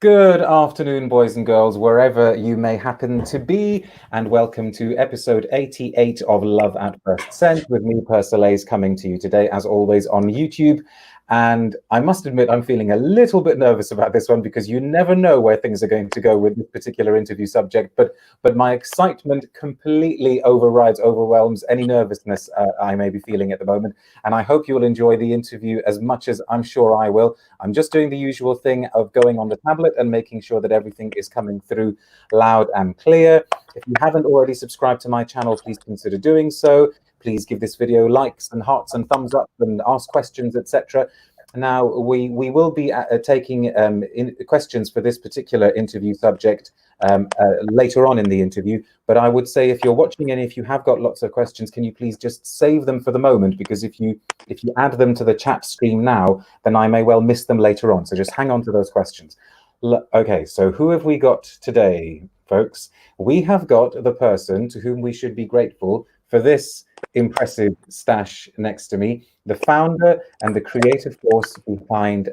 Good afternoon, boys and girls, wherever you may happen to be, and welcome to episode 88 of Love at First Scent with me, Persolaise, coming to you today, as always, on YouTube. And I must admit, I'm feeling a little bit nervous about this one because you never know where things are going to go with this particular interview subject. But my excitement completely overwhelms any nervousness I may be feeling at the moment. And I hope you'll enjoy the interview as much as I'm sure I will. I'm just doing the usual thing of going on the tablet and making sure that everything is coming through loud and clear. If you haven't already subscribed to my channel, please consider doing so. Please give this video likes and hearts and thumbs up and ask questions, etc. Now, we will be taking questions for this particular interview subject later on in the interview. But I would say if you're watching and if you have got lots of questions, can you please just save them for the moment? Because if you add them to the chat stream now, then I may well miss them later on. So just hang on to those questions. Okay, so who have we got today, folks? We have got the person to whom we should be grateful for this impressive stash next to me, the founder and the creative force behind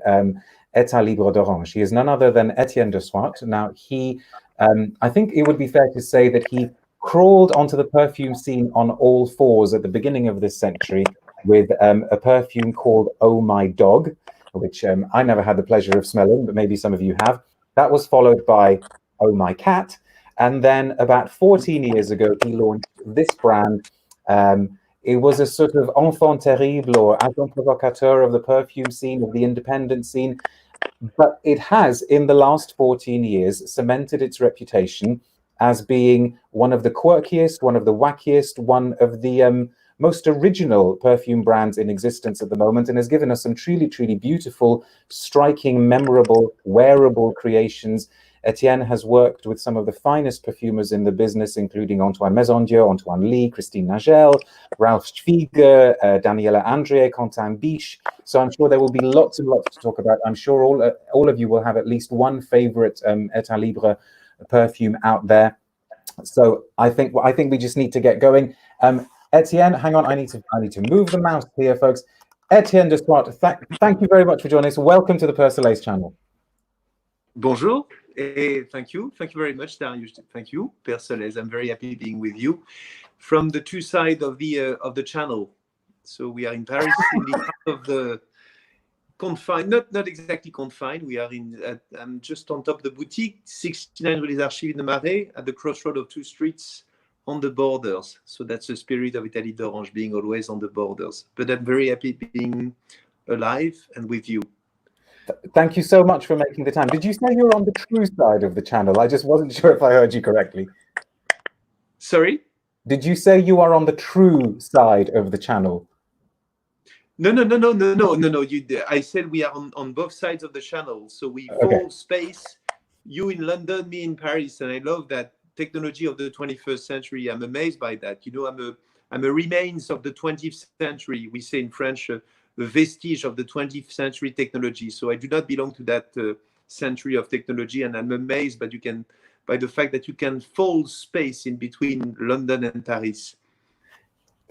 Etat Libre d'Orange. He is none other than Etienne De Swardt. Now, I think it would be fair to say that he crawled onto the perfume scene on all fours at the beginning of this century with a perfume called Oh My Dog, which I never had the pleasure of smelling, but maybe some of you have. That was followed by Oh My Cat. And then about 14 years ago, he launched this brand. It was a sort of enfant terrible or agent provocateur of the perfume scene, of the independent scene. But it has, in the last 14 years, cemented its reputation as being one of the quirkiest, one of the wackiest, one of the most original perfume brands in existence at the moment, and has given us some truly, truly beautiful, striking, memorable, wearable creations. Etienne has worked with some of the finest perfumers in the business, including Antoine Maisondieu, Antoine Lee, Christine Nagel, Ralph Schwieger, Daniela Andre, Quentin Biche. So I'm sure there will be lots and lots to talk about. I'm sure all of you will have at least one favorite Etat Libre perfume out there. So I think we just need to get going. Etienne, hang on, I need to move the mouse here, folks. Etienne De Swardt, thank you very much for joining us. Welcome to the Persolaise channel. Bonjour, and thank you very much, Darius. Thank you, Persolaise. I'm very happy being with you from the two sides of the channel. So we are in Paris, in the heart of the confined, not exactly confined. We are I'm just on top of the boutique, 69 Rue des Archives in the Marais, at the crossroad of two streets on the borders. So that's the spirit of Italie d'Orange, being always on the borders. But I'm very happy being alive and with you. Thank you so much for making the time. Did you say you're on the true side of the channel? I just wasn't sure if I heard you correctly. Sorry? Did you say you are on the true side of the channel? No. I said we are on both sides of the channel. So we follow space, you in London, me in Paris. And I love that technology of the 21st century. I'm amazed by that. You know, I'm a remains of the 20th century. We say in French, a vestige of the 20th century technology. So I do not belong to that century of technology. And I'm amazed by the fact that you can fold space in between London and Paris.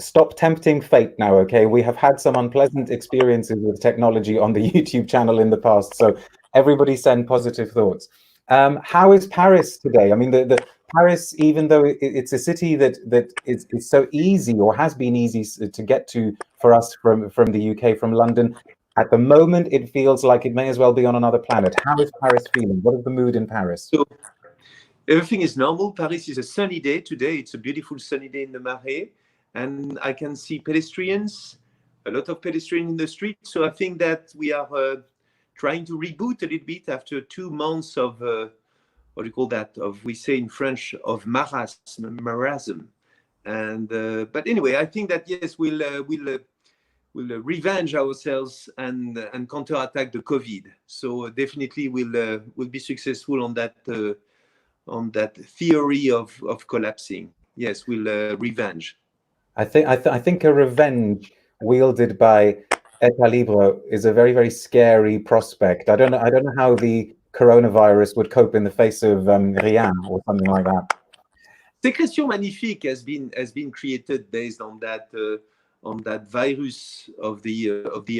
Stop tempting fate now, okay? We have had some unpleasant experiences with technology on the YouTube channel in the past, so everybody send positive thoughts. How is Paris today? I mean, the Paris, even though it's a city that is so easy or has been easy to get to for us from the UK, from London, at the moment it feels like it may as well be on another planet. How is Paris feeling? What is the mood in Paris? So, everything is normal. Paris is a sunny day today. It's a beautiful sunny day in the Marais. And I can see pedestrians, a lot of pedestrians in the street. So I think that we are trying to reboot a little bit after 2 months of, what do you call that? We say in French, of marasm. And but anyway, I think that yes, we'll revenge ourselves and counterattack the COVID. So definitely we'll be successful on that theory of collapsing. Yes, we'll revenge. I think a revenge wielded by Etat Libre is a very, very scary prospect. I don't know how the coronavirus would cope in the face of rien or something like that. Sécrétion Magnifique has been created based on that virus of the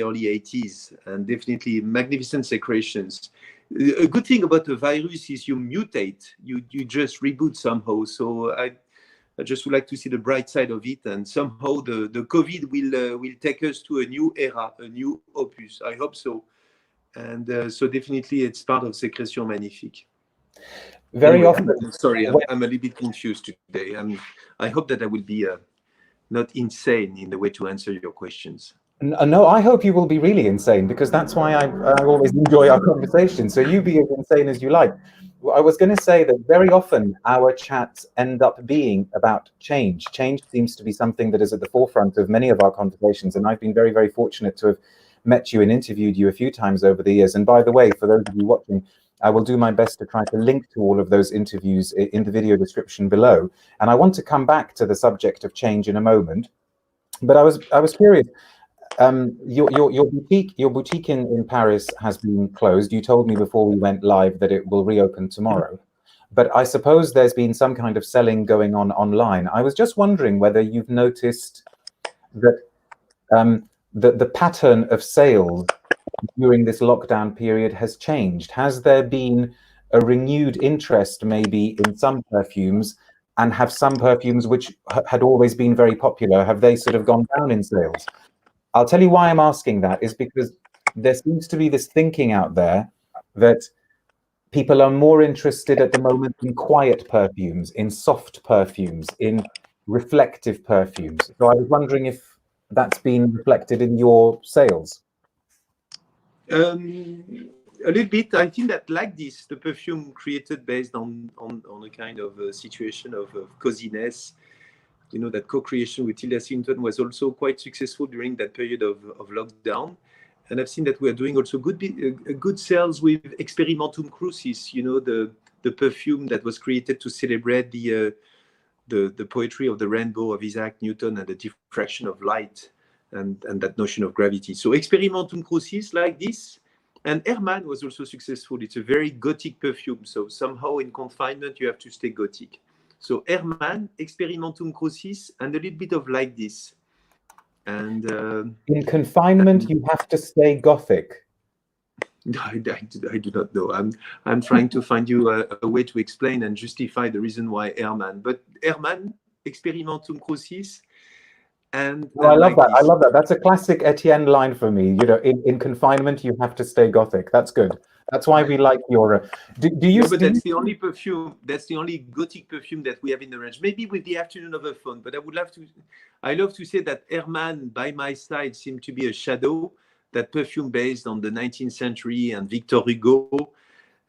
early 80s, and definitely magnificent secretions. A good thing about the virus is you mutate, you just reboot somehow. So I just would like to see the bright side of it, and somehow the COVID will take us to a new era, a new opus. I hope so. And so definitely it's part of Sécrétion Magnifique. Very anyway, often. Sorry, I'm a little bit confused today. I hope that I will be not insane in the way to answer your questions. No, I hope you will be really insane, because that's why I always enjoy our conversation. So you be as insane as you like. I was going to say that very often our chats end up being about change. Change seems to be something that is at the forefront of many of our conversations. And I've been very, very fortunate to have met you and interviewed you a few times over the years. And by the way, for those of you watching, I will do my best to try to link to all of those interviews in the video description below. And I want to come back to the subject of change in a moment. But I was curious. Your boutique in Paris has been closed. You told me before we went live that it will reopen tomorrow, but I suppose there's been some kind of selling going on online. I was just wondering whether you've noticed that the pattern of sales during this lockdown period has changed. Has there been a renewed interest maybe in some perfumes, and have some perfumes which had always been very popular, have they sort of gone down in sales? I'll tell you why I'm asking that is because there seems to be this thinking out there that people are more interested at the moment in quiet perfumes, in soft perfumes, in reflective perfumes. So I was wondering if that's been reflected in your sales. A little bit. I think that like this, the perfume created based on a kind of a situation of coziness, you know, that co-creation with Tilda Swinton was also quite successful during that period of lockdown. And I've seen that we are doing also good sales with Experimentum Crucis, you know, the perfume that was created to celebrate the poetry of the rainbow of Isaac Newton and the diffraction of light and that notion of gravity. So Experimentum Crucis like this. And Hermann was also successful. It's a very gothic perfume. So somehow in confinement, you have to stay gothic. So Hermann, Experimentum Crucis, and a little bit of like this. And in confinement, you have to stay gothic. I do not know. I'm trying to find you a way to explain and justify the reason why Hermann. But Hermann, Experimentum Crucis, and I love that. I love that. That's a classic Etienne line for me. You know, in confinement, you have to stay gothic. That's good. That's why we like your. Do you? No, but that's the only perfume. That's the only gothic perfume that we have in the range. Maybe with the Afternoon of a Faun. But I love to say that Hermann, by my side, seemed to be a shadow. That perfume based on the 19th century and Victor Hugo,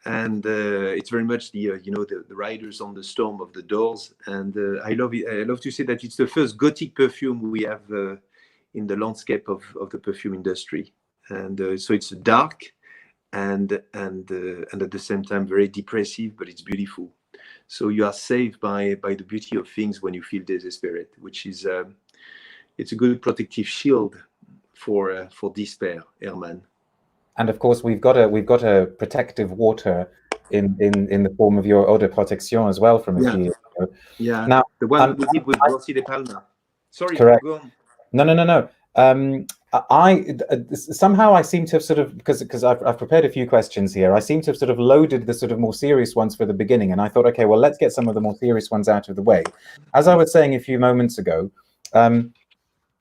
and it's very much the the Riders on the Storm of the Doors. And I love it. I love to say that it's the first gothic perfume we have in the landscape of the perfume industry. And so it's dark. And at the same time very depressive, but it's beautiful. So you are saved by the beauty of things when you feel desperate, which is it's a good protective shield for despair, Hermann. And of course, we've got a protective water in the form of your eau de protection as well from a few years ago. Yeah. Now the one we did with Rossi de Palma. Sorry, correct. Go on. No. I somehow I seem to have sort of, because I've prepared a few questions here, I seem to have sort of loaded the sort of more serious ones for the beginning, and I thought, okay, well, let's get some of the more serious ones out of the way. As I was saying a few moments ago,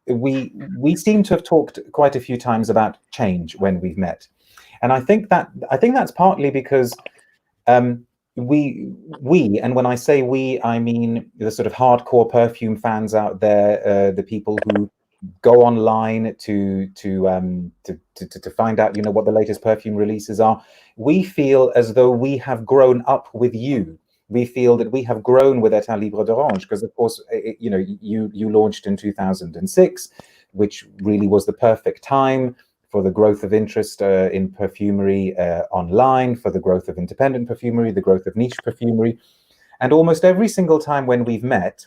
we seem to have talked quite a few times about change when we've met, and I think that's partly because we and when I say we, I mean the sort of hardcore perfume fans out there, the people who go online to find out, you know, what the latest perfume releases are. We feel as though we have grown up with you. We feel that we have grown with Etat Libre d'Orange, because of course, you know, you launched in 2006, which really was the perfect time for the growth of interest in perfumery online, for the growth of independent perfumery, the growth of niche perfumery. And almost every single time when we've met,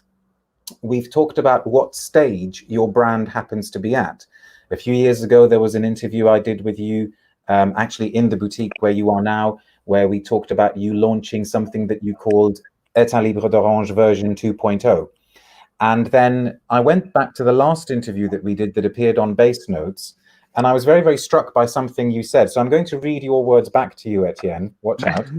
we've talked about what stage your brand happens to be at. A few years ago, there was an interview I did with you, actually in the boutique where you are now, where we talked about you launching something that you called Etat Libre d'Orange version 2.0. And then I went back to the last interview that we did that appeared on Base Notes, and I was very, very struck by something you said. So I'm going to read your words back to you, Etienne. Watch out.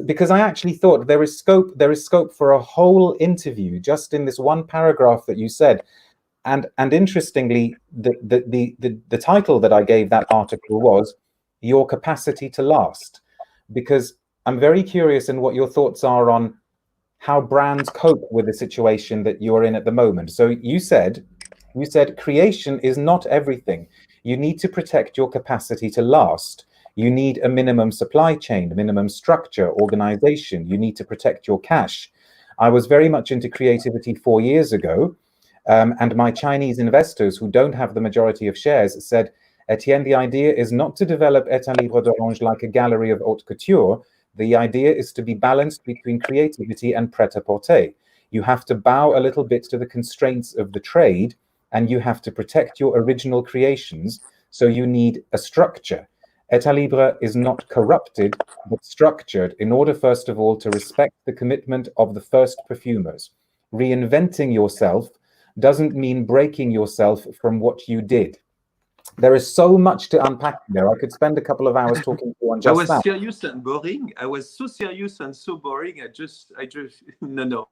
Because I actually thought there is scope for a whole interview just in this one paragraph that you said. And interestingly, the title that I gave that article was Your Capacity to Last, because I'm very curious in what your thoughts are on how brands cope with the situation that you're in at the moment. So you said creation is not everything. You need to protect your capacity to last. You need a minimum supply chain, minimum structure, organization. You need to protect your cash. I was very much into creativity 4 years ago. And my Chinese investors who don't have the majority of shares said, Etienne, the idea is not to develop Etat Libre d'Orange like a gallery of haute couture. The idea is to be balanced between creativity and pret-a-porter. You have to bow a little bit to the constraints of the trade, and you have to protect your original creations. So you need a structure. Etat Libre is not corrupted, but structured in order, first of all, to respect the commitment of the first perfumers. Reinventing yourself doesn't mean breaking yourself from what you did. There is so much to unpack there. I could spend a couple of hours talking to you on just that. I was serious and boring. I was so serious and so boring. I just no.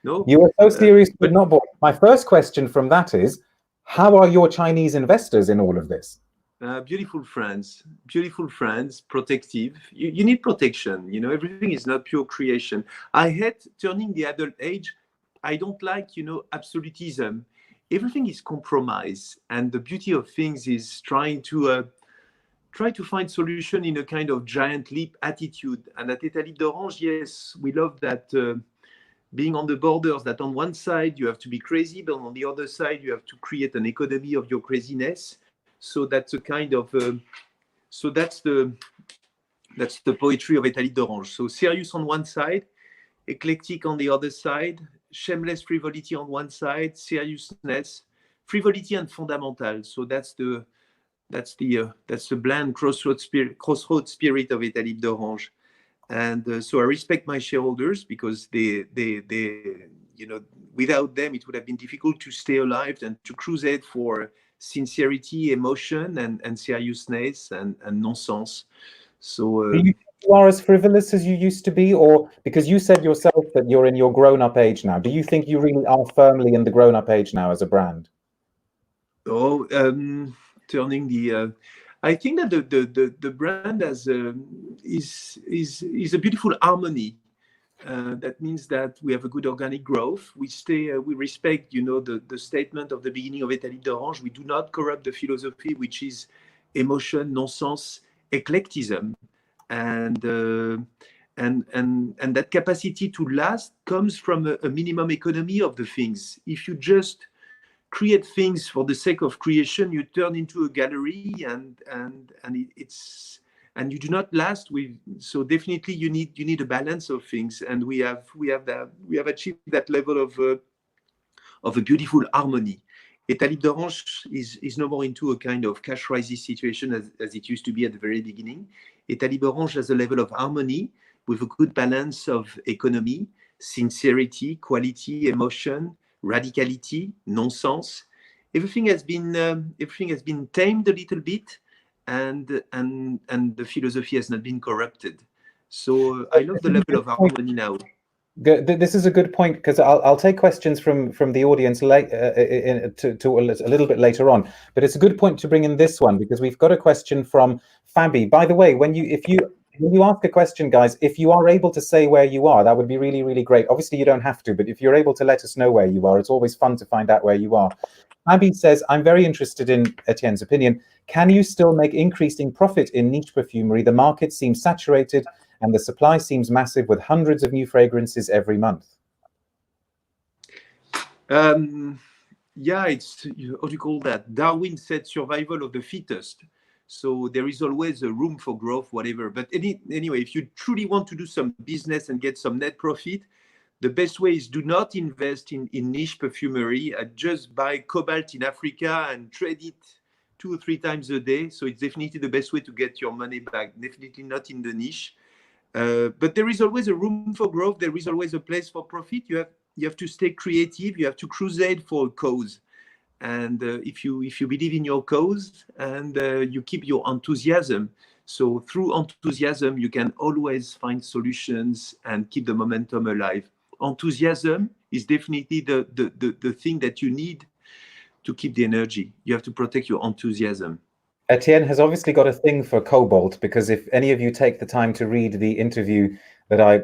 You were so serious but not boring. My first question from that is, how are your Chinese investors in all of this? Beautiful friends, protective. You need protection. You know, everything is not pure creation. I hate turning the adult age. I don't like, absolutism. Everything is compromise, and the beauty of things is trying to find solution in a kind of giant leap attitude. And at Etat Libre d'Orange, yes, we love that being on the borders. That on one side you have to be crazy, but on the other side you have to create an economy of your craziness. So that's a kind of that's the poetry of Etat Libre d'Orange. So serious on one side, eclectic on the other side, shameless frivolity on one side, seriousness, frivolity and fundamental. So that's the bland crossroad spirit of Etat Libre d'Orange. And so I respect my shareholders, because they without them it would have been difficult to stay alive and to crusade for sincerity, emotion, and seriousness and nonsense. So do you think you are as frivolous as you used to be, or because you said yourself that you're in your grown-up age now, do you think you really are firmly in the grown-up age now as a brand? Turning the I think that the brand is a beautiful harmony. That means that we have a good organic growth. We respect, the statement of the beginning of Etat Libre d'Orange. We do not corrupt the philosophy, which is emotion, nonsense, eclecticism, and that capacity to last comes from a minimum economy of the things. If you just create things for the sake of creation, you turn into a gallery, and you do not last with. So definitely you need a balance of things, and we have achieved that level of a beautiful harmony. Etat Libre d'Orange is no more into a kind of cash crisis situation as it used to be at the very beginning. Etat Libre d'Orange has a level of harmony with a good balance of economy, sincerity, quality, emotion, radicality, nonsense. Everything has been tamed a little bit, and the philosophy has not been corrupted. So I love the level of harmony now. This is a good point, because I'll take questions from the audience late to a little bit later on. But it's a good point to bring in this one, because we've got a question from Fabi. By the way, when you ask a question, guys, if you are able to say where you are, that would be really, really great. Obviously, you don't have to, but if you're able to let us know where you are, it's always fun to find out where you are. Fabi says, I'm very interested in Etienne's opinion. Can you still make increasing profit in niche perfumery? The market seems saturated, and the supply seems massive, with hundreds of new fragrances every month. Yeah, it's, how do you call that? Darwin said survival of the fittest. So there is always a room for growth, whatever. But anyway, if you truly want to do some business and get some net profit, the best way is do not invest in niche perfumery. Just buy cobalt in Africa and trade it 2 or 3 times a day. So it's definitely the best way to get your money back. Definitely not in the niche. But there is always a room for growth. There is always a place for profit. You have to stay creative. You have to crusade for a cause. and if you believe in your cause, and you keep your enthusiasm. So through enthusiasm, you can always find solutions and keep the momentum alive. Enthusiasm is definitely the thing that you need to keep the energy. You have to protect your enthusiasm. Etienne has obviously got a thing for cobalt, because if any of you take the time to read the interview that I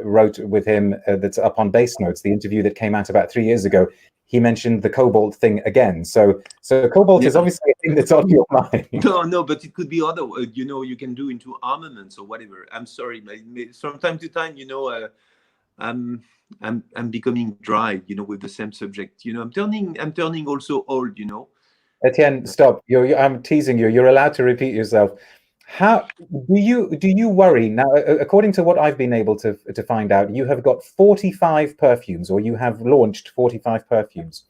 wrote with him, that's up on Base Notes, the interview that came out about 3 years ago, he mentioned the cobalt thing again. So cobalt is obviously a thing that's on your mind. No, but it could be other. You can do into armaments or whatever. I'm sorry, from time to time, I'm becoming dry, with the same subject. I'm turning also old. Etienne, stop. I'm teasing you. You're allowed to repeat yourself. How do you worry now? According to what I've been able to find out, you have got 45 perfumes, or you have launched 45 perfumes.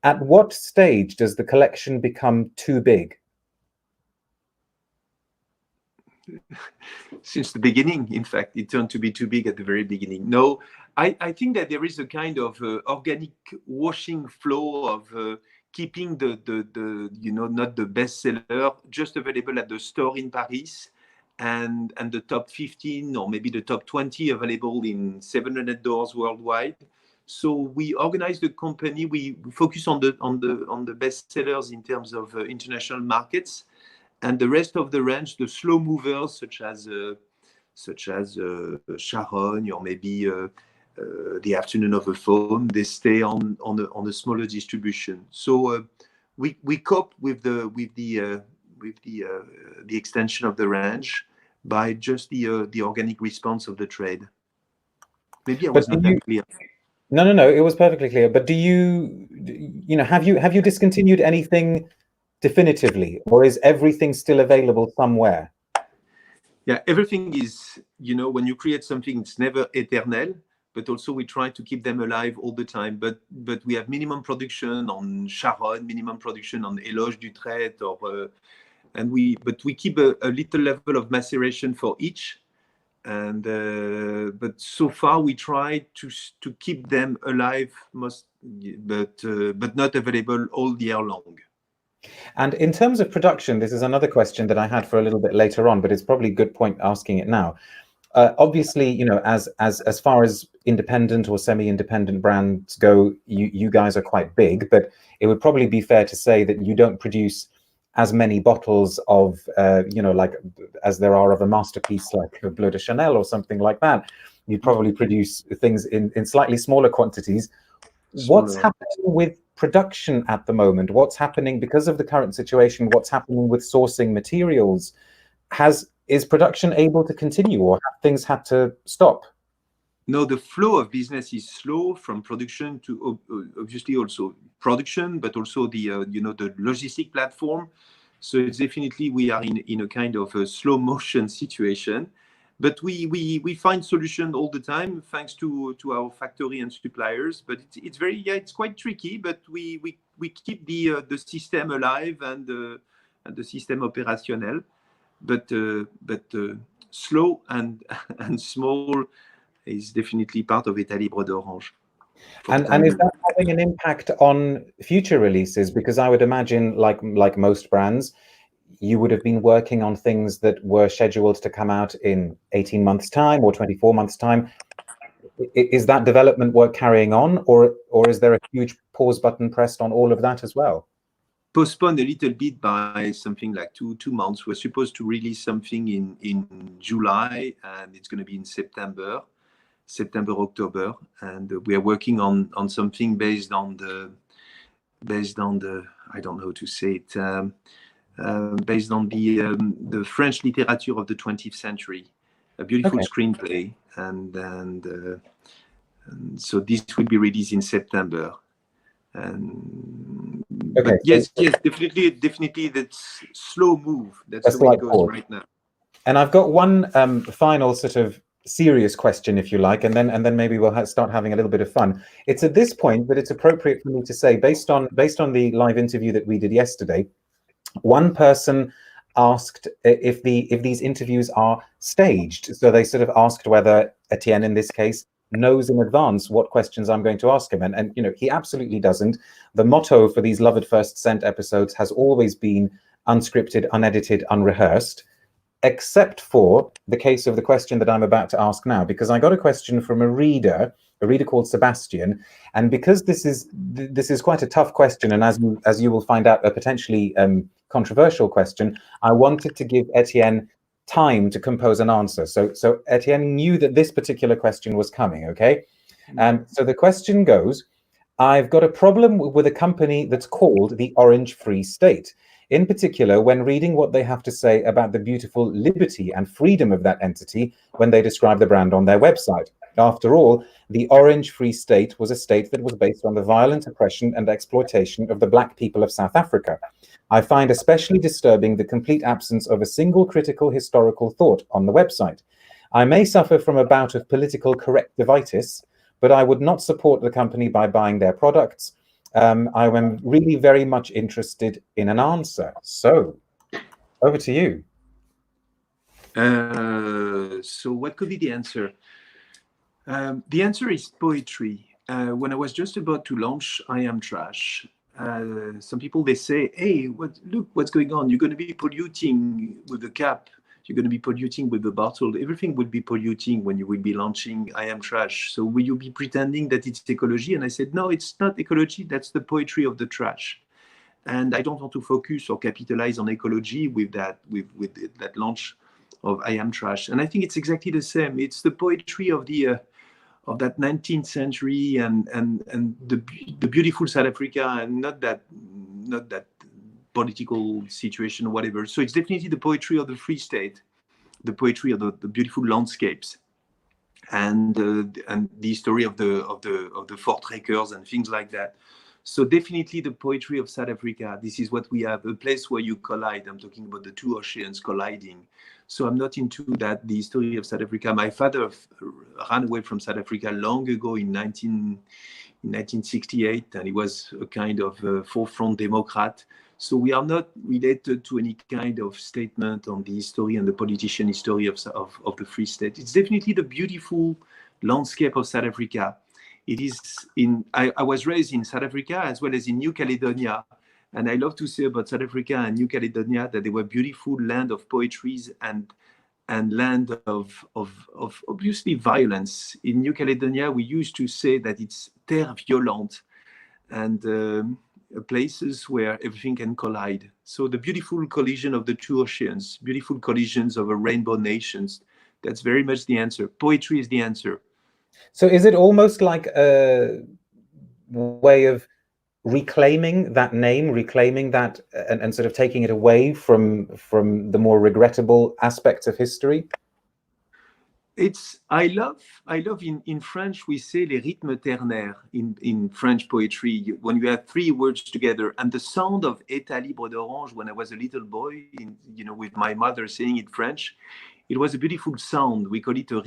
At what stage does the collection become too big? Since the beginning, in fact, it turned to be too big at the very beginning. No, I think that there is a kind of organic washing flow of keeping the not the bestseller just available at the store in Paris, and the top 15 or maybe the top 20 available in 700 doors worldwide. So we organize the company. We focus on the bestsellers in terms of international markets, and the rest of the range, the slow movers such as Charogne, or maybe the Afternoon Of A Faun, they stay on a smaller distribution. So we cope with the extension of the range by just the organic response of the trade. Maybe I was not that clear. No, it was perfectly clear. But do have you discontinued anything definitively, or is everything still available somewhere? Yeah, everything is, when you create something, it's never eternal, but also we try to keep them alive all the time. But we have minimum production on Charogne, minimum production on Éloge du Trait, but we keep a little level of maceration for each. And but so far we try to keep them alive, but not available all year long. And in terms of production, this is another question that I had for a little bit later on, but it's probably a good point asking it now. Obviously, as far as independent or semi-independent brands go, you guys are quite big, but it would probably be fair to say that you don't produce as many bottles of, like as there are of a masterpiece like Bleu de Chanel or something like that. You'd probably produce things in slightly smaller quantities. What's happening with production at the moment? What's happening because of the current situation? What's happening with sourcing materials? Is production able to continue, or have things had to stop? No, the flow of business is slow from production to obviously also production, but also the the logistic platform. So it's definitely we are in a kind of a slow motion situation, but we find solution all the time thanks to our factory and suppliers. But it's quite tricky, but we keep the system alive and the system operational, but slow and small is definitely part of Etat Libre d'Orange. And is that having an impact on future releases? Because I would imagine, like most brands, you would have been working on things that were scheduled to come out in 18 months' time or 24 months' time. Is that development work carrying on, or is there a huge pause button pressed on all of that as well? Postponed a little bit by something like two months. We're supposed to release something in July, and it's going to be in September, October, and we are working on something based on the I don't know how to say it, based on the French literature of the 20th century, a beautiful screenplay, and so this will be released in September. But yes, definitely that's slow move. That's the way it goes right now. And I've got one final sort of serious question, if you like, and then maybe we'll start having a little bit of fun. It's at this point that it's appropriate for me to say, based on the live interview that we did yesterday, one person asked if these interviews are staged. So they sort of asked whether Etienne, in this case, knows in advance what questions I'm going to ask him. And you know, he absolutely doesn't. The motto for these Love at First Scent episodes has always been unscripted, unedited, unrehearsed, except for the case of the question that I'm about to ask now, because I got a question from a reader called Sebastian, and because this is quite a tough question, and as you will find out, a potentially controversial question, I wanted to give Etienne time to compose an answer. So Etienne knew that this particular question was coming, okay? So the question goes, I've got a problem with a company that's called the Orange Free State. In particular, when reading what they have to say about the beautiful liberty and freedom of that entity when they describe the brand on their website. After all, the Orange Free State was a state that was based on the violent oppression and exploitation of the Black people of South Africa. I find especially disturbing the complete absence of a single critical historical thought on the website. I may suffer from a bout of political correctivitis, but I would not support the company by buying their products. I am really very much interested in an answer. So, over to you. So what could be the answer? The answer is poetry. When I was just about to launch I Am Trash, some people, they say, hey, look what's going on. You're going to be polluting with the cap. You're going to be polluting with the bottle. Everything will be polluting when you will be launching I Am Trash. So will you be pretending that it's ecology? And I said, no, it's not ecology. That's the poetry of the trash. And I don't want to focus or capitalize on ecology with that launch of I Am Trash. And I think it's exactly the same. It's the poetry of that 19th century and the beautiful South Africa, and not that political situation or whatever. So it's definitely the poetry of the Free State, the poetry of the beautiful landscapes, and the story of the Voortrekkers and things like that. So definitely the poetry of South Africa. This is what we have, a place where you collide. I'm talking about the two oceans colliding. So I'm not into that, the history of South Africa. My father ran away from South Africa long ago in 1968, and he was a kind of forefront Democrat. So we are not related to any kind of statement on the history and the politician history of the Free State. It's definitely the beautiful landscape of South Africa. It is I was raised in South Africa as well as in New Caledonia. And I love to say about South Africa and New Caledonia that they were beautiful land of poetries and land of obviously violence. In New Caledonia, we used to say that it's terre violente, and places where everything can collide. So the beautiful collision of the two oceans, beautiful collisions of a rainbow nations, that's very much the answer. Poetry is the answer. So is it almost like a way of reclaiming that name, reclaiming that, and sort of taking it away from the more regrettable aspects of history? I love in French, we say les rythmes ternaires in French poetry, when you have three words together, and the sound of Etat Libre d'Orange when I was a little boy, with my mother saying it French, it was a beautiful sound. We call it a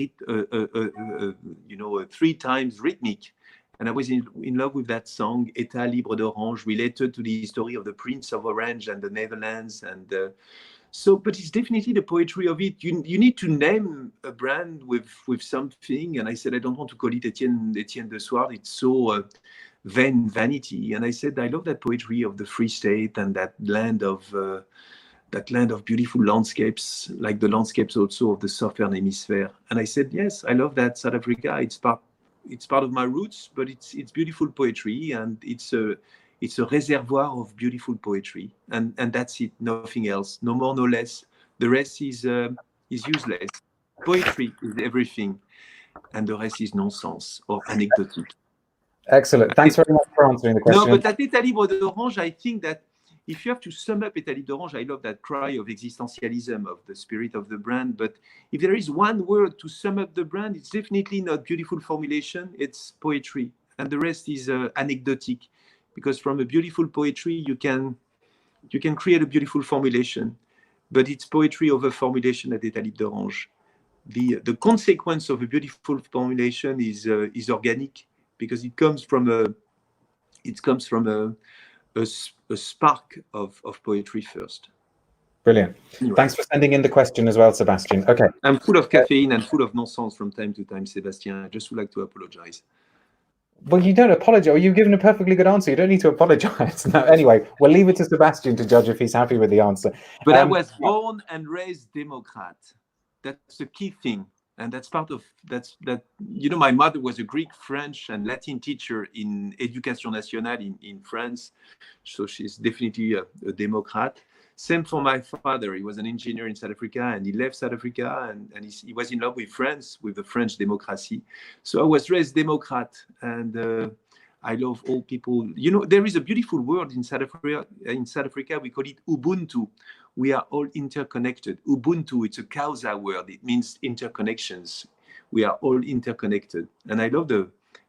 three times rhythmic. And I was in love with that song, Etat Libre d'Orange, related to the history of the Prince of Orange and the Netherlands. And but it's definitely the poetry of it. You need to name a brand with something. And I said, I don't want to call it Etienne De Swardt. It's so vanity. And I said, I love that poetry of the Free State and that land of beautiful landscapes, like the landscapes also of the Southern Hemisphere. And I said, yes, I love that South Africa. It's part of my roots, but it's beautiful poetry, and it's a reservoir of beautiful poetry, and that's it, nothing else, no more, no less. The rest is useless. Poetry is everything, and the rest is nonsense or anecdotique. Excellent. Thanks very much for answering the question. No, but at Etat Libre d'Orange, I think that if you have to sum up Etat Libre d'Orange, I love that cry of existentialism, of the spirit of the brand. But if there is one word to sum up the brand, it's definitely not beautiful formulation, it's poetry. And the rest is anecdotic. Because from a beautiful poetry, you can create a beautiful formulation. But it's poetry over formulation at Etat Libre d'Orange. The consequence of a beautiful formulation is organic, because it comes from a spark of poetry first. Brilliant. Anyway. Thanks for sending in the question as well, Sebastian. Okay. I'm full of caffeine and full of nonsense from time to time, Sebastian. I just would like to apologize. Well, you don't apologize. You've given a perfectly good answer. You don't need to apologize. No, anyway, we'll leave it to Sebastian to judge if he's happy with the answer. But I was born and raised Democrat. That's the key thing. And that's part of that. You know, my mother was a Greek, French, and Latin teacher in Education Nationale in France. So she's definitely a Democrat. Same for my father. He was an engineer in South Africa, and he left South Africa, and he was in love with France, with the French democracy. So I was raised Democrat, and I love all people. You know, there is a beautiful word in South Africa. In South Africa, we call it Ubuntu. We are all interconnected. Ubuntu, it's a Xhosa word. It means interconnections. We are all interconnected. And I love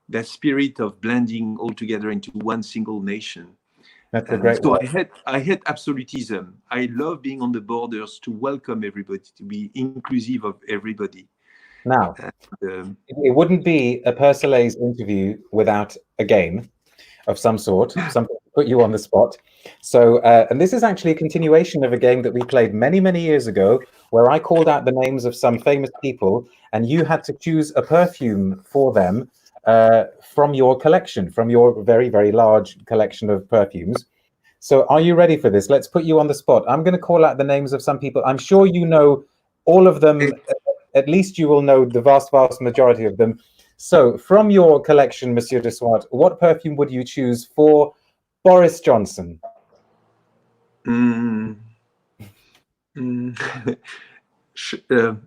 that spirit of blending all together into one single nation. That's a great word. So I hate absolutism. I love being on the borders to welcome everybody, to be inclusive of everybody. Now, it wouldn't be a Persolaise interview without a game of some sort, something to put you on the spot. So, and this is actually a continuation of a game that we played many, many years ago, where I called out the names of some famous people, and you had to choose a perfume for them from your collection, from your very, very large collection of perfumes. So are you ready for this? Let's put you on the spot. I'm going to call out the names of some people. I'm sure you know all of them. At least you will know the vast, vast majority of them. So from your collection, Monsieur De Swardt, what perfume would you choose for Boris Johnson?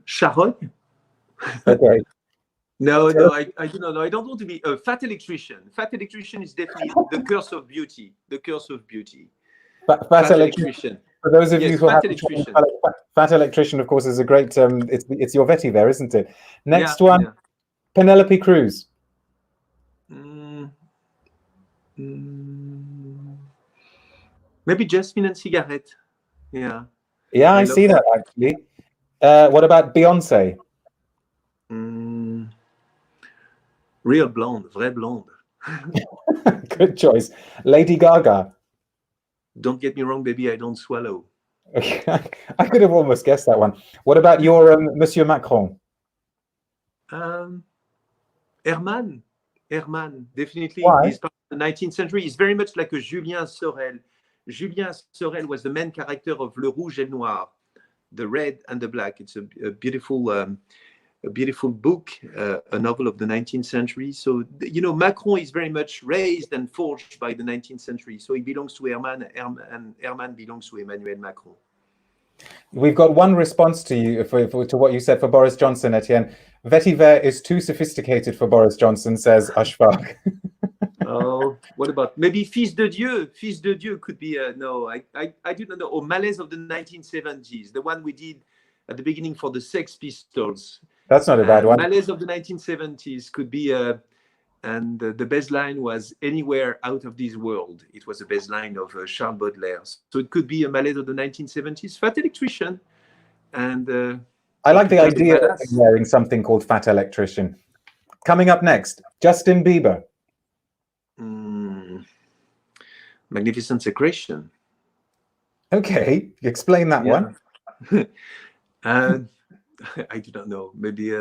Sharon? Okay. No, I do not know. I don't want to be a fat electrician. Fat electrician is definitely the curse of beauty. The curse of beauty. Fat electrician. For those of you who have fat electrician, of course, is a great. It's your vetiver, isn't it? Next one, yeah. Penelope Cruz. Maybe Jasmine and Cigarette. Yeah. Yeah, I see that actually. What about Beyonce? Real blonde, vraie blonde. Good choice. Lady Gaga. Don't get me wrong, baby, I don't swallow. I could have almost guessed that one. What about your Monsieur Macron? Herman, definitely. Why? He's part of the 19th century. He's very much like a Julien Sorel. Julien Sorel was the main character of Le Rouge et Noir, the red and the black. It's a beautiful book, a novel of the 19th century. So, you know, Macron is very much raised and forged by the 19th century. So he belongs to Herman, and Herman belongs to Emmanuel Macron. We've got one response to you to what you said for Boris Johnson, Etienne. Vetiver is too sophisticated for Boris Johnson, says Ashfaq. Oh, what about maybe Fils de Dieu? Fils de Dieu could be no, I do not know. Or Malaise of the 1970s, the one we did at the beginning for the Sex Pistols. That's not a bad one. Malaise of the 1970s could be, and the baseline was Anywhere Out of This World. It was a baseline of Charles Baudelaire. So it could be a Malaise of the 1970s, Fat Electrician. And I like the idea of wearing something called Fat Electrician. Coming up next, Justin Bieber. Magnificent Secretion. Okay, explain that one. I do not know. Maybe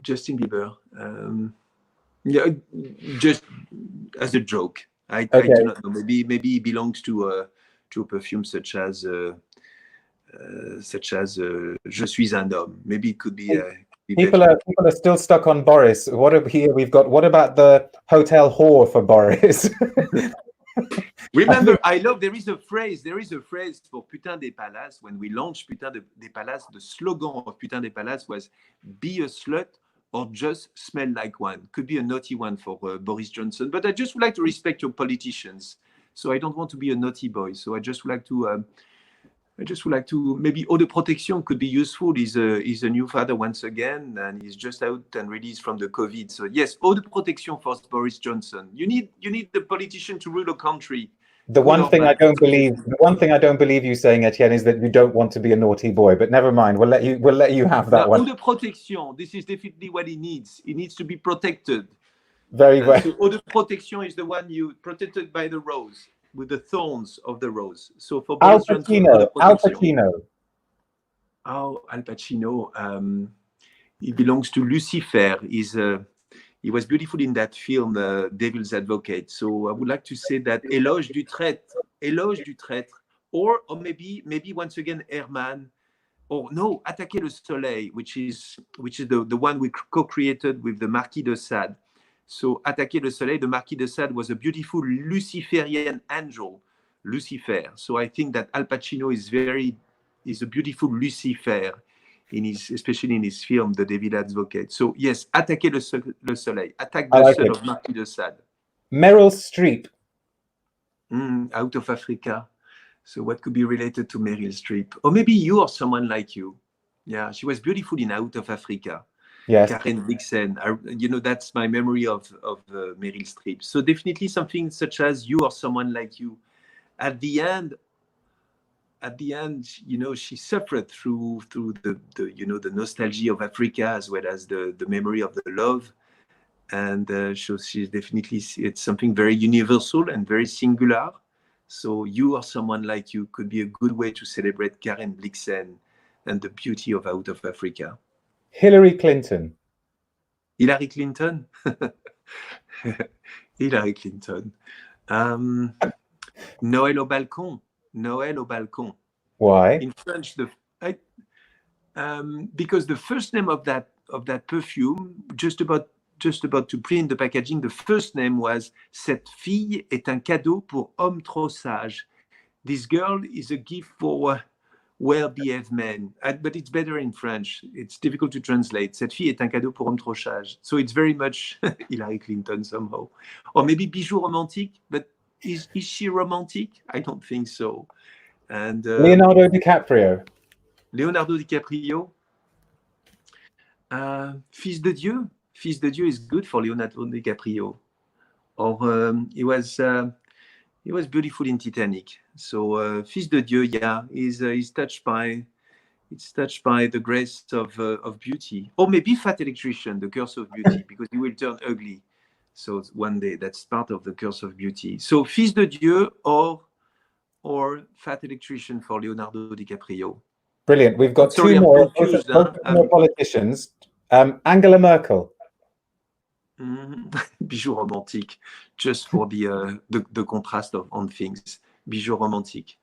Justin Bieber. Yeah, just as a joke. I do not know. Maybe he belongs to a perfume such as Je suis un homme. Maybe it could be. People are still stuck on Boris. What about the hotel whore for Boris? Remember, I love, there is a phrase for Putain des Palaces. When we launched Putain des Palaces, the slogan of Putain des Palaces was be a slut or just smell like one. Could be a naughty one for Boris Johnson, but I just would like to respect your politicians. So I don't want to be a naughty boy. So I just would like to maybe eau de protection could be useful. He's a new father once again, and he's just out and released from the COVID. So yes, eau de protection for Boris Johnson. You need the politician to rule a country. The one thing I don't believe you saying, Etienne, is that you don't want to be a naughty boy. But never mind, we'll let you have that one. Eau de protection. This is definitely what he needs. He needs to be protected. Very well. So eau de protection is the one you protected by the rose. thorns of the rose. So for Al body strength, Pacino. Al Pacino. Oh, Al Pacino. He belongs to Lucifer. He was beautiful in that film, Devil's Advocate. So I would like to say that Éloge du Traître, or maybe once again Herman, or no, Attaquer le Soleil, which is the one we co-created with the Marquis de Sade. So Attaquer le Soleil, the Marquis de Sade was a beautiful Luciferian angel, Lucifer. So I think that Al Pacino is a beautiful Lucifer, especially in his film, The Devil's Advocate. So yes, Attaquer le Soleil, Attack the Sun of Marquis de Sade. Meryl Streep. Out of Africa. So what could be related to Meryl Streep? Or maybe you or someone like you. Yeah, she was beautiful in Out of Africa. Yes. Karen Blixen. That's my memory of Meryl Streep. So definitely something such as you or someone like you. At the end, she suffered through the nostalgia of Africa, as well as the memory of the love. And so she's definitely, it's something very universal and very singular. So you or someone like you could be a good way to celebrate Karen Blixen and the beauty of Out of Africa. Hillary Clinton. Hillary Clinton? Hillary Clinton. Noël au balcon. Noël au balcon. Why? In French, because the first name of that perfume, just about to print the packaging, the first name was Cette fille est un cadeau pour homme trop sage. This girl is a gift for well-behaved men. But it's better in French. It's difficult to translate. Cette fille est un cadeau pour homme trop sage. So it's very much Hillary Clinton somehow. Or maybe Bijou Romantique, but is she romantic? I don't think so. And Leonardo DiCaprio. Fils de Dieu. Fils de Dieu is good for Leonardo DiCaprio. Or he was beautiful in Titanic. So Fils de Dieu, yeah, is touched by the grace of beauty. Or maybe Fat Electrician, the curse of beauty, because he will turn ugly. So one day, that's part of the curse of beauty. So Fils de Dieu or Fat Electrician for Leonardo DiCaprio. Brilliant. We've got two more politicians. Angela Merkel. Bijou Romantique, just for the contrast on things. Bijou Romantique.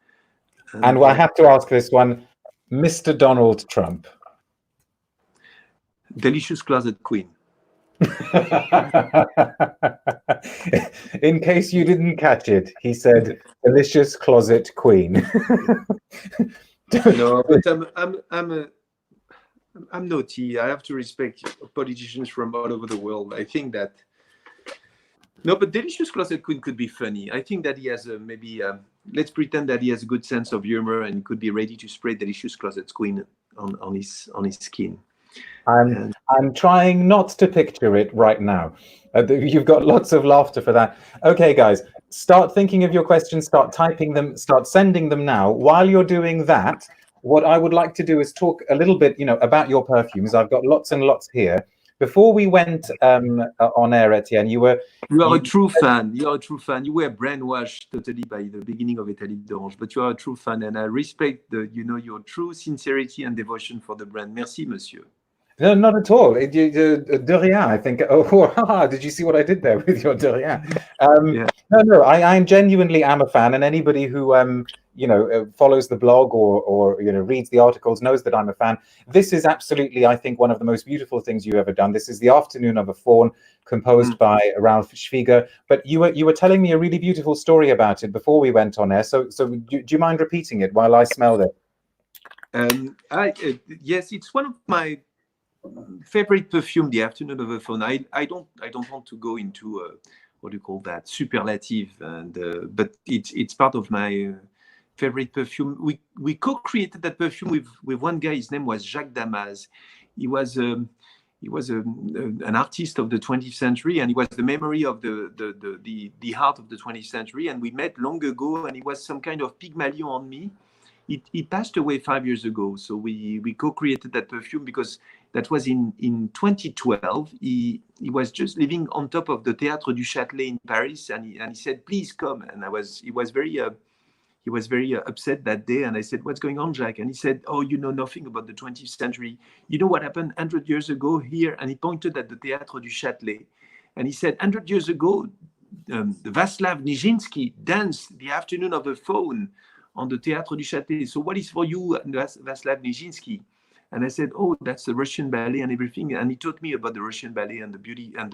And I have to ask this one, Mr. Donald Trump. Delicious Closet Queen. In case you didn't catch it, he said delicious closet queen. No, but I'm naughty. I have to respect politicians from all over the world. I think that no, but delicious closet queen could be funny. I think that he has let's pretend that he has a good sense of humor and could be ready to spray delicious closet queen on his skin. I'm trying not to picture it right now. You've got lots of laughter for that. Okay, guys, start thinking of your questions, start typing them, start sending them now. While you're doing that, what I would like to do is talk a little bit, about your perfumes. I've got lots and lots here. Before we went on air, Etienne, you are a true fan. You are a true fan. You were brainwashed totally by the beginning of Etat Libre, but you are a true fan, and I respect your true sincerity and devotion for the brand. Merci, monsieur. No, not at all. De rien, I think. Oh, did you see what I did there with your de rien? Yeah. No, I genuinely am a fan, and anybody who follows the blog or reads the articles knows that I'm a fan. This is absolutely, I think, one of the most beautiful things you've ever done. This is the Afternoon of a Faun, composed by Ralph Schwieger. But you were telling me a really beautiful story about it before we went on air. So do you mind repeating it while I smelled it? Yes, it's one of my favorite perfume, the Afternoon of a Faun. I don't want to go into what do you call that, superlative, but it's part of my favorite perfume. We co-created that perfume with one guy. His name was Jacques Damas. He was an artist of the 20th century, and he was the memory of the heart of the 20th century. And we met long ago, and he was some kind of Pygmalion on me. he passed away 5 years ago. So we co-created that perfume because that was in 2012. He was just living on top of the Théâtre du Châtelet in Paris, and he said, "Please come." And he was very upset that day. And I said, "What's going on, Jacques?" And he said, "Oh, you know nothing about the 20th century. You know what happened 100 years ago here?" And he pointed at the Théâtre du Châtelet. And he said, 100 years ago, Václav Nijinsky danced the Afternoon of a Faun on the Théâtre du Châtelet. So what is for you, Václav Nijinsky? And I said, "Oh, that's the Russian ballet and everything." And he taught me about the Russian ballet and the beauty and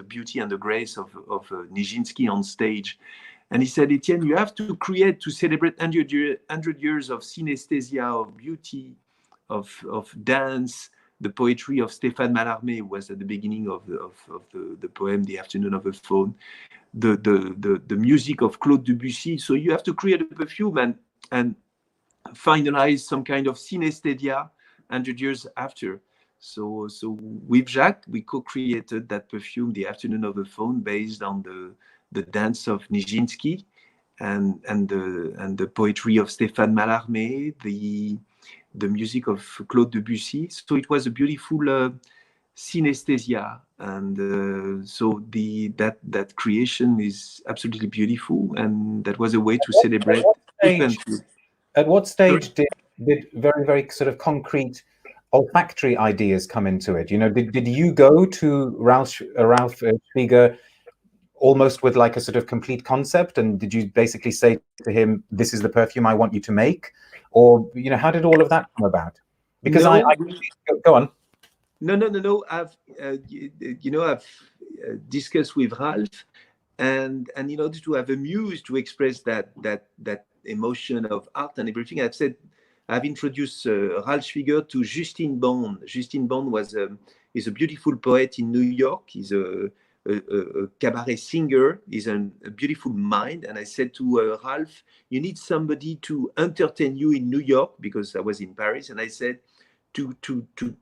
the grace of Nijinsky on stage. And he said, "Etienne, you have to create to celebrate 100 years of synesthesia, of beauty, of dance, the poetry of Stéphane Mallarmé, who was at the beginning of the poem, The Afternoon of a Faun, the music of Claude Debussy. So you have to create a perfume and finalize some kind of synesthesia 100 years after." So with Jacques, we co-created that perfume, The Afternoon of a Faun, based on the dance of Nijinsky and the poetry of Stéphane Mallarmé, the music of Claude Debussy. So it was a beautiful synesthesia, and so that creation is absolutely beautiful, and that was a way to celebrate. At what stage did very, very sort of concrete olfactory ideas come into it? You know, did you go to Ralph Schwieger almost with like a sort of complete concept, and did you basically say to him, "This is the perfume I want you to make," or you know, how did all of that come about? Because no, I go on. No. I've discussed with Ralph, and in order to have a muse to express that emotion of art and everything, I've introduced Ralph Schwieger to Justine Bond. Justine Bond is a beautiful poet in New York. He's a cabaret singer. He's a beautiful mind. And I said to Ralph, "You need somebody to entertain you in New York," because I was in Paris. And I said, to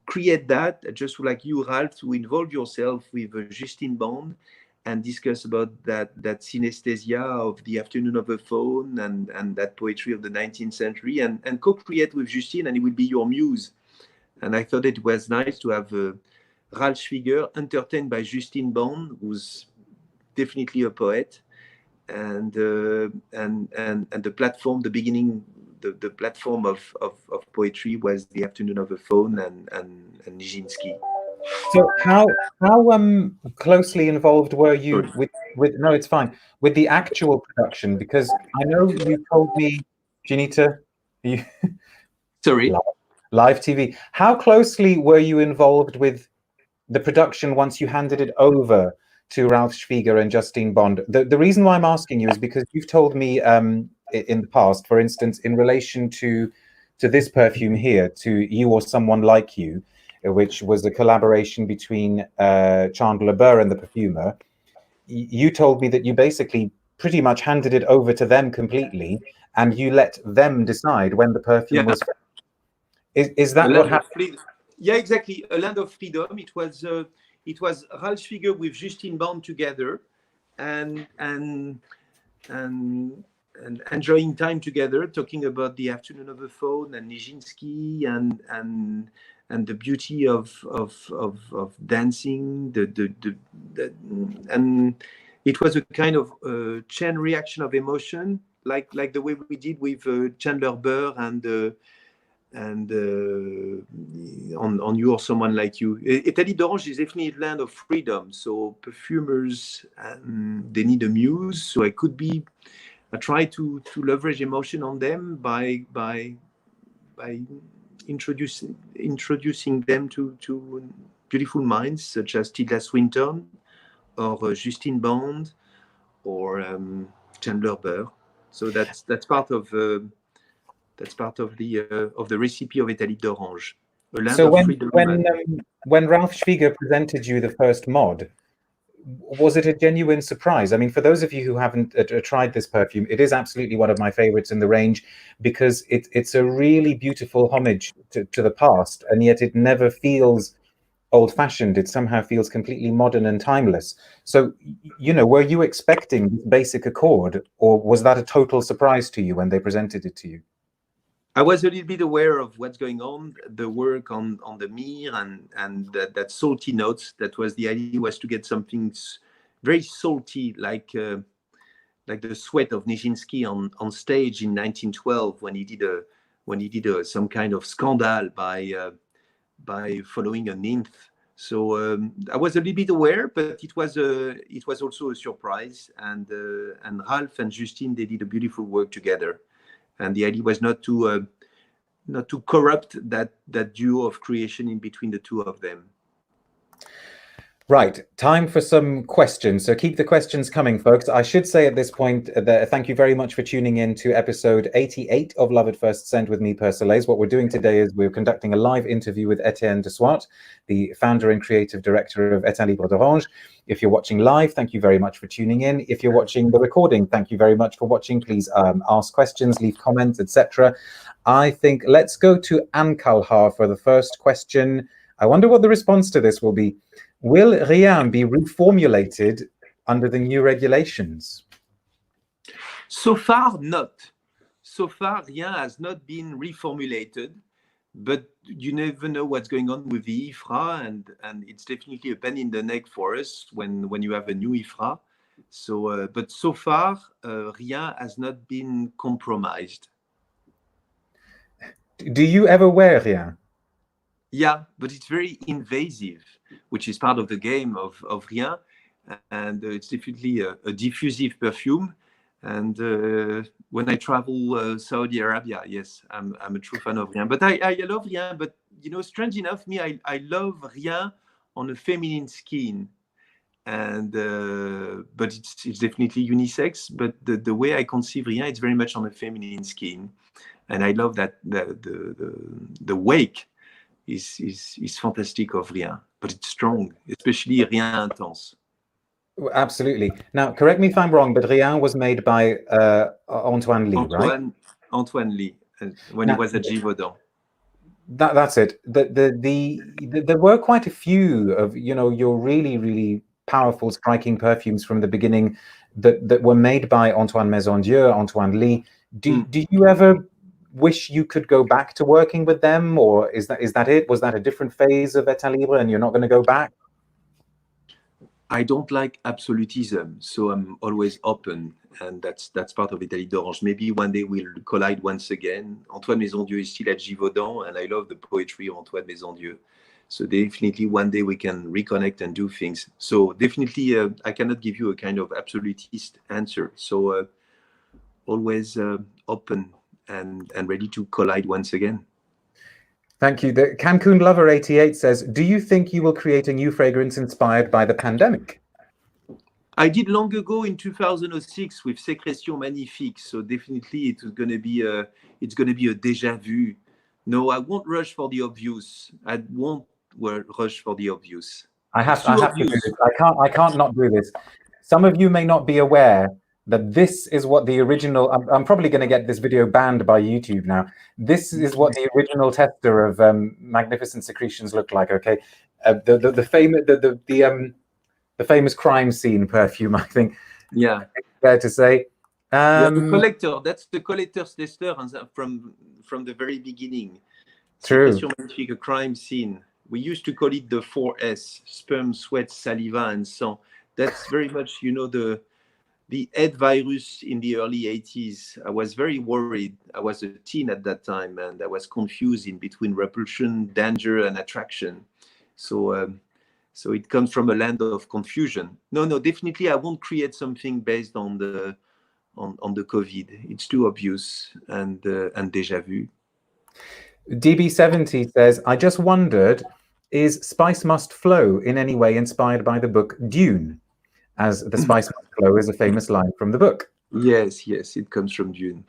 create that, just like you, Ralph, to involve yourself with Justine Bond and discuss about that synesthesia of The Afternoon of a Faun and that poetry of the 19th century, and co-create with Justine, and it will be your muse. And I thought it was nice to have Ralph Schwieger entertained by Justine Bond, who's definitely a poet, and the platform, the beginning, the platform of poetry was The Afternoon of a Faun and Nijinsky. So how closely involved were you with no, it's fine, with the actual production? Because I know you told me, Janita, Sorry, live TV. How closely were you involved with the production once you handed it over to Ralph Schwieger and Justine Bond? The reason why I'm asking you is because you've told me in the past, for instance, in relation to this perfume here, to You or Someone Like You, which was a collaboration between Chandler Burr and the perfumer, you told me that you basically pretty much handed it over to them completely, and you let them decide when the perfume was. Is that what happened? Yeah, exactly. A Land of Freedom. It was Ralph Schwieger with Justine Bond together, and enjoying time together, talking about The Afternoon of a Faun and Nijinsky and the beauty of dancing. And it was a kind of chain reaction of emotion, like the way we did with Chandler Burr and on You or Someone Like You. Etat Libre is definitely a land of freedom. So perfumers, they need a muse. So I try to leverage emotion on them by introducing them to beautiful minds such as Tilda Swinton or Justine Bond or Chandler Burr. So that's part of the recipe of Etat Libre. So when Ralph Schwieger presented you the first mod, was it a genuine surprise? I mean, for those of you who haven't tried this perfume, it is absolutely one of my favorites in the range, because it's a really beautiful homage to the past, and yet it never feels old-fashioned. It somehow feels completely modern and timeless. So, you know, were you expecting this basic accord, or was that a total surprise to you when they presented it to you? I was a little bit aware of what's going on, the work on the mir and that salty notes. That was the idea, was to get something very salty, like the sweat of Nijinsky on stage in 1912 when he did some kind of scandal by following a nymph. So I was a little bit aware, but it was also a surprise. And Ralph and Justine, they did a beautiful work together. And the idea was not to corrupt that duo of creation in between the two of them. Right, time for some questions. So keep the questions coming, folks. I should say at this point that thank you very much for tuning in to episode 88 of Love at First Scent with me, Persolaise. What we're doing today is we're conducting a live interview with Etienne De Swardt, the founder and creative director of Etat Libre d'Orange. If you're watching live, thank you very much for tuning in. If you're watching the recording, thank you very much for watching. Please ask questions, leave comments, etc. I think let's go to Ankalhar for the first question. I wonder what the response to this will be. Will Rien be reformulated under the new regulations? So far, not. So far, Rien has not been reformulated, but you never know what's going on with the IFRA, and it's definitely a pain in the neck for us when you have a new IFRA. So, but so far, Rien has not been compromised. Do you ever wear Rien? Yeah, but it's very invasive, which is part of the game of Rien. And it's definitely a diffusive perfume. And when I travel Saudi Arabia, yes, I'm a true fan of Rien. But I love Rien. But, you know, strange enough, I love Rien on a feminine skin. And but it's definitely unisex. But the way I conceive Rien, it's very much on a feminine skin. And I love that the wake is fantastic of Rien, but it's strong, especially Rien Intense. Absolutely. Now, correct me if I'm wrong, but Rien was made by Antoine Lie, right? Antoine Lie, when he was at Givaudan. That's it. There were quite a few of, you know, your really, really powerful, striking perfumes from the beginning that were made by Antoine Maisondieu, Antoine Lie. Do you ever wish you could go back to working with them, or is that it? Was that a different phase of Etat Libre and you're not going to go back? I don't like absolutism, so I'm always open, and that's part of Etat Libre d'Orange. Maybe one day we'll collide once again. Antoine Maisondieu is still at Givaudan, and I love the poetry of Antoine Maisondieu. So definitely one day we can reconnect and do things. So definitely I cannot give you a kind of absolutist answer. So always open and ready to collide once again. Thank you. The Cancun Lover 88 says, do you think you will create a new fragrance inspired by the pandemic? I did long ago in 2006 with Sécrétion Magnifique. So definitely it's going to be a déjà vu. No, I won't rush for the obvious. I won't rush for the obvious. I have to do this. I can't not do this. Some of you may not be aware that this is what the original, I'm probably going to get this video banned by YouTube now. This is what the original tester of Magnificent Secretions looked like, okay? The famous crime scene perfume, I think. Yeah. Fair to say. The collector, that's the collector's tester from the very beginning. True. A crime scene. We used to call it the 4S, sperm, sweat, saliva, and sang. That's very much, you know, the AIDS virus in the early 80s. I was very worried. I was a teen at that time, and I was confused in between repulsion, danger, and attraction. So it comes from a land of confusion. No, definitely I won't create something based on the COVID. It's too obvious and déjà vu. DB70 says, I just wondered, is Spice Must Flow in any way inspired by the book Dune? As the spice must flow is a famous line from the book. Yes, it comes from Dune.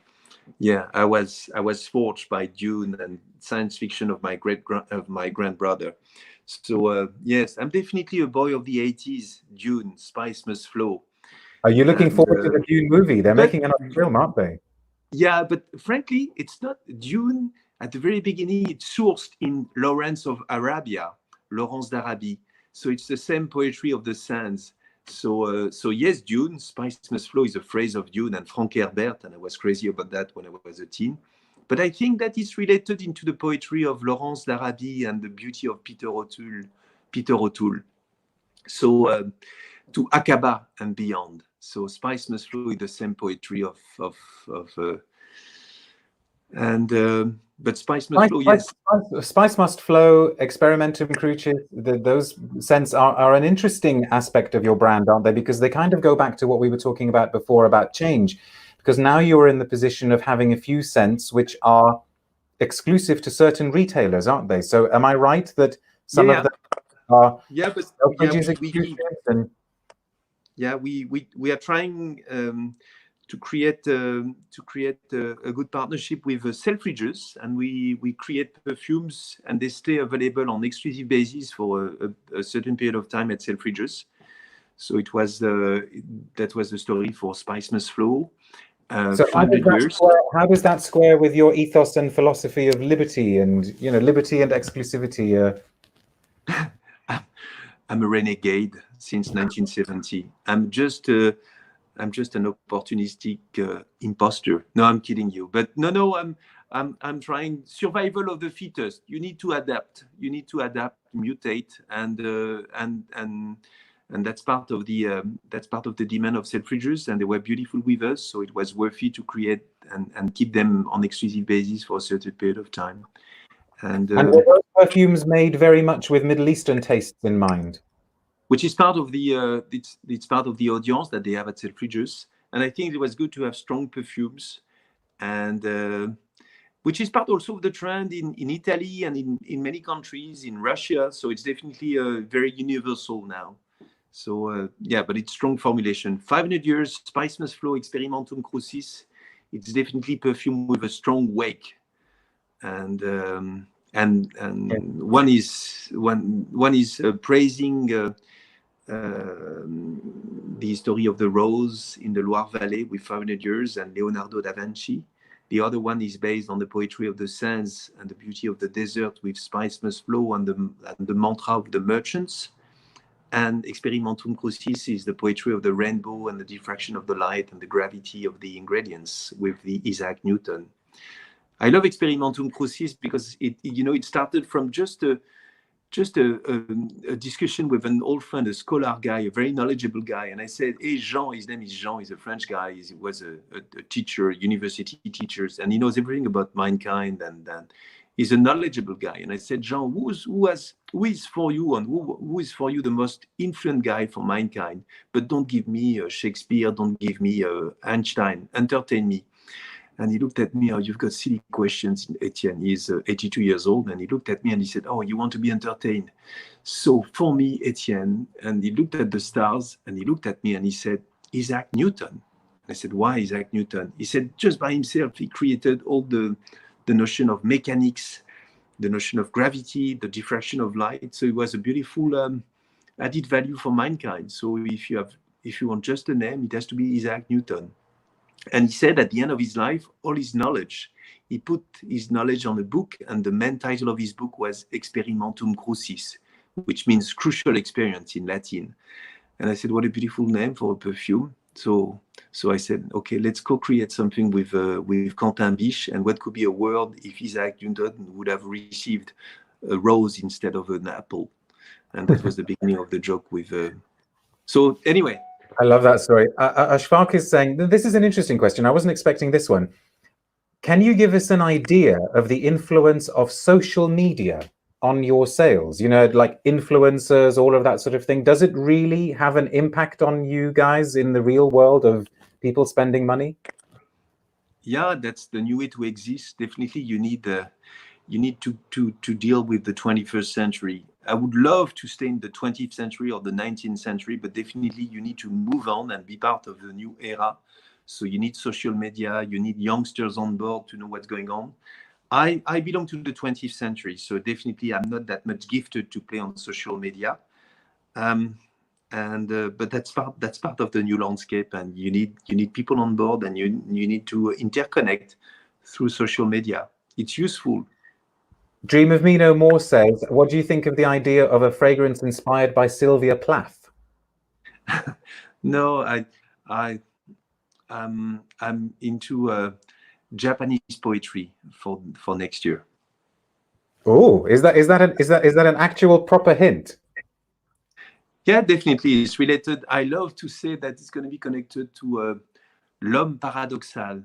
Yeah, I was forged by Dune and science fiction of my grandbrother. So yes, I'm definitely a boy of the 80s. Dune, Spice Must Flow. Are you looking forward to the Dune movie? They're making another film, aren't they? Yeah, but frankly, it's not Dune. At the very beginning, it's sourced in Lawrence of Arabia, Laurence d'Arabie. So it's the same poetry of the sands. So yes, Dune, Spice Must Flow is a phrase of Dune and Frank Herbert, and I was crazy about that when I was a teen. But I think that is related into the poetry of Laurence d'Arabie and the beauty of Peter O'Toole. So to Akaba and beyond. So Spice Must Flow is the same poetry but Spice Must Flow, yes. Spice Must Flow, Experimentum Crucis, those scents are an interesting aspect of your brand, aren't they? Because they kind of go back to what we were talking about before about change. Because now you're in the position of having a few scents which are exclusive to certain retailers, aren't they? So am I right that some of them are we are trying to create a good partnership with Selfridges, and we create perfumes, and they stay available on exclusive basis for a certain period of time at Selfridges. So it was that was the story for Spice Must Flow. So how does that square with your ethos and philosophy of liberty and liberty and exclusivity? I'm a renegade since 1970. I'm just an opportunistic imposter. No, I'm kidding you. But no, I'm trying survival of the fittest. You need to adapt. You need to adapt, mutate, and that's part of the demand of Selfridges, and they were beautiful with us, so it was worth it to create and keep them on exclusive basis for a certain period of time. And were those perfumes made very much with Middle Eastern tastes in mind? Which is part of the it's part of the audience that they have at Selfridges, and I think it was good to have strong perfumes, and which is part also of the trend in Italy and in many countries, in Russia. So it's definitely very universal now. So yeah, but it's strong formulation. 500 years, Spice Must Flow, Experimentum Crucis. It's definitely perfume with a strong wake, and one is praising the story of the rose in the Loire Valley with 500 years and Leonardo da Vinci. The other one is based on the poetry of the sands and the beauty of the desert with Spice Must Flow and the mantra of the merchants. And Experimentum Crucis is the poetry of the rainbow and the diffraction of the light and the gravity of the ingredients with the Isaac Newton. I love Experimentum Crucis because it started from just a discussion with an old friend, a scholar guy, a very knowledgeable guy. And I said, hey, Jean, his name is Jean, he's a French guy. He was a teacher, university teacher, and he knows everything about mankind, and he's a knowledgeable guy. And I said, Jean, who is for you, and who is for you the most influent guy for mankind? But don't give me Shakespeare, don't give me Einstein, entertain me. And he looked at me, oh, you've got silly questions, Etienne. He's 82 years old. And he looked at me and he said, oh, you want to be entertained. So for me, Etienne, and he looked at the stars and he looked at me and he said, Isaac Newton. I said, why Isaac Newton? He said, just by himself, he created all the notion of mechanics, the notion of gravity, the diffraction of light. So it was a beautiful added value for mankind. So if you want just a name, it has to be Isaac Newton. And he said at the end of his life, all his knowledge, he put his knowledge on a book, and the main title of his book was Experimentum Crucis, which means crucial experience in Latin. And I said, what a beautiful name for a perfume. So I said, okay, let's co-create something with Quentin Biche, and what could be a word if Isaac Newton would have received a rose instead of an apple. And that was the beginning of the joke with... So anyway... I love that story. Ashfaq is saying, this is an interesting question. I wasn't expecting this one. Can you give us an idea of the influence of social media on your sales? Like influencers, all of that sort of thing. Does it really have an impact on you guys in the real world of people spending money? Yeah, that's the new way to exist. Definitely, you need to deal with the 21st century. I would love to stay in the 20th century or the 19th century, but definitely you need to move on and be part of the new era. So you need social media, you need youngsters on board to know what's going on. I belong to the 20th century, so definitely I'm not that much gifted to play on social media. But that's part of the new landscape, and you need people on board, and you need to interconnect through social media. It's useful. Dream of Me No More says, what do you think of the idea of a fragrance inspired by Sylvia Plath? No, I'm into Japanese poetry for next year. Oh, is that an actual proper hint? Yeah, definitely. It's related. I love to say that it's going to be connected to l'homme paradoxal.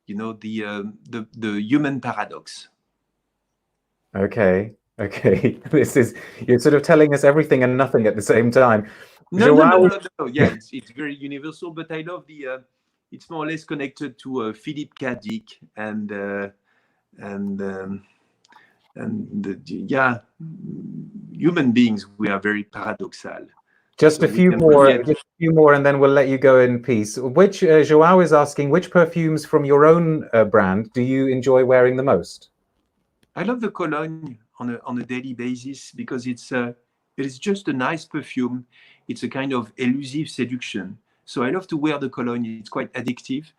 You know, the human paradox. Okay. You're sort of telling us everything and nothing at the same time. No. Yeah, it's very universal, but I love it's more or less connected to Philippe Cadic yeah, human beings, we are very paradoxal. Just a few more, and then we'll let you go in peace. Which Joao is asking, which perfumes from your own brand do you enjoy wearing the most? I love the cologne on a daily basis because it is just a nice perfume. It's a kind of elusive seduction. So I love to wear the cologne. It's quite addictive.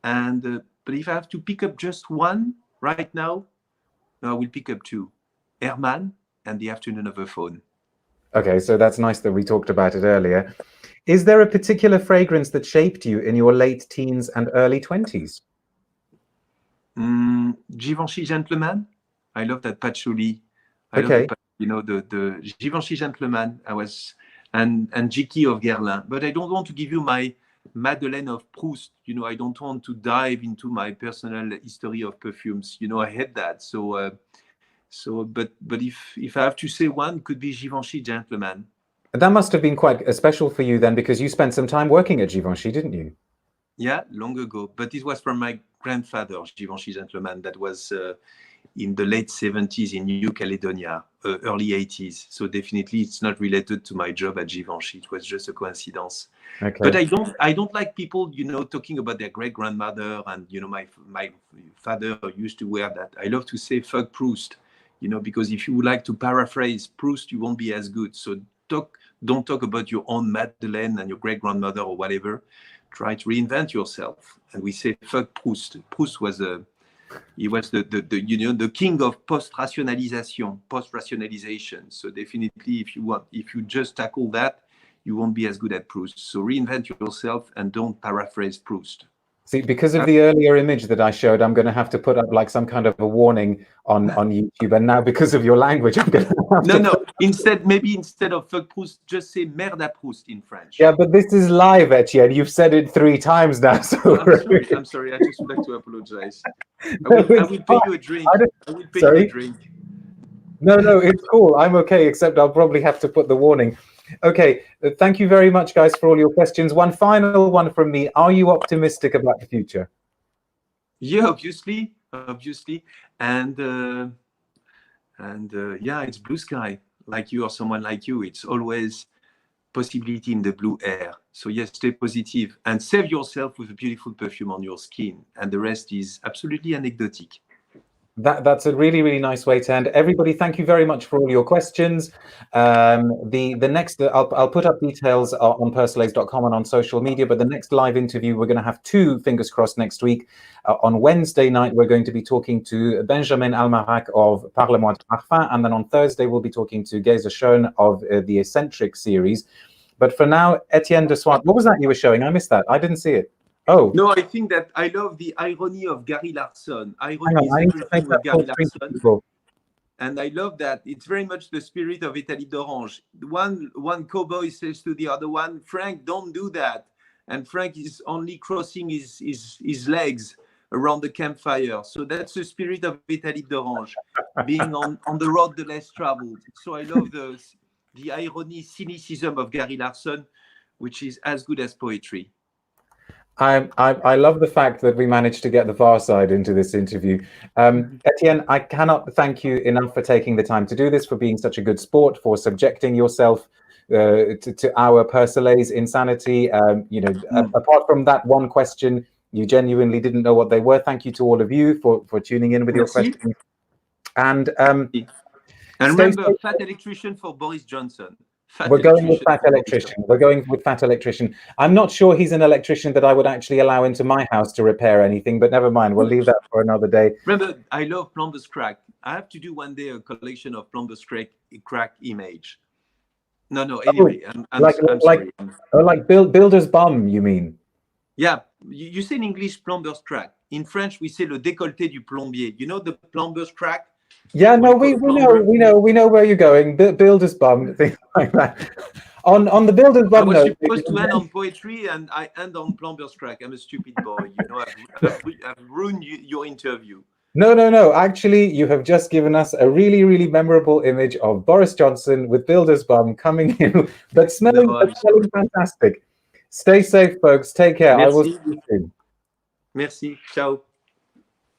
And but if I have to pick up just one right now, I will pick up two: Herman and the Afternoon of a Faun. Okay, so that's nice that we talked about it earlier. Is there a particular fragrance that shaped you in your late teens and early 20s? Givenchy Gentleman. I love that patchouli. Okay. Love the Givenchy Gentleman. And Jiki of Guerlain. But I don't want to give you my Madeleine of Proust. I don't want to dive into my personal history of perfumes. I hate that. But if I have to say one, could be Givenchy Gentleman. That must have been quite special for you then, because you spent some time working at Givenchy, didn't you? Yeah, long ago. But it was from my grandfather, Givenchy Gentleman, that was in the late 70s in New Caledonia, early 80s. So definitely it's not related to my job at Givenchy. It was just a coincidence. Okay. But I don't like people, talking about their great grandmother and, my father used to wear that. I love to say fuck Proust, because if you would like to paraphrase Proust, you won't be as good. So don't talk about your own Madeleine and your great grandmother or whatever. Try to reinvent yourself. And we say fuck Proust. Proust was the king of post-rationalization. So definitely, if you just tackle that, you won't be as good at Proust. So reinvent yourself and don't paraphrase Proust. See, because of the earlier image that I showed, I'm going to have to put up like some kind of a warning on YouTube. And now, because of your language, I'm going to have No. Instead of fuck Proust, just say merde à Proust in French. Yeah, but this is live, Etienne. You've said it 3 times now. So I'm sorry. I just would like to apologize. I will pay you a drink. I will pay you a drink. No, it's cool. I'm okay, except I'll probably have to put the warning. Okay, thank you very much, guys, for all your questions. One final one from me. Are you optimistic about the future? Yeah, obviously. And yeah, it's blue sky. Like you or someone like you, it's always possibility in the blue air. So yes, stay positive and save yourself with a beautiful perfume on your skin. And the rest is absolutely anecdotic. That's a really, really nice way to end. Everybody, thank you very much for all your questions. The next, I'll put up details on persolaise.com and on social media, but the next live interview, we're going to have 2, fingers crossed, next week. On Wednesday night, we're going to be talking to Benjamin Almarac of Parle-moi de Parfum, and then on Thursday, we'll be talking to Geza Schoen of the Eccentric series. But for now, Etienne De Swardt, what was that you were showing? I missed that. I didn't see it. Oh. No, I think that I love the irony of Gary Larson. Irony is everything with Gary Larson. And I love that. It's very much the spirit of Etat Libre. One cowboy says to the other one, Frank, don't do that. And Frank is only crossing his legs around the campfire. So that's the spirit of Etat Libre, being on the road the less traveled. So I love the irony, cynicism of Gary Larson, which is as good as poetry. I love the fact that we managed to get the far side into this interview. Etienne, I cannot thank you enough for taking the time to do this, for being such a good sport, for subjecting yourself to our Persolaise insanity. Apart from that one question, you genuinely didn't know what they were. Thank you to all of you for tuning in with your questions. And remember, Fat Electrician for Boris Johnson. We're going with Fat Electrician. We're going with Fat Electrician. I'm not sure he's an electrician that I would actually allow into my house to repair anything, but never mind. We'll leave that for another day. Remember, I love Plumber's Crack. I have to do one day a collection of Plumber's Crack image. No. Anyway, I'm sorry. Like Builder's Bum, you mean? Yeah, you say in English Plumber's Crack. in French, we say le décolleté du plombier. You know the plumber's crack? Yeah, no, we know where you're going. Builder's bum, things like that. On the builder's bum I was note, supposed to end on poetry, and I end on plumber's crack. I'm a stupid boy. You know, I've ruined your interview. No. Actually, you have just given us a really, really memorable image of Boris Johnson with builder's bum coming in, but smelling fantastic. Stay safe, folks. Take care. Merci. I will see you soon. Merci. Ciao.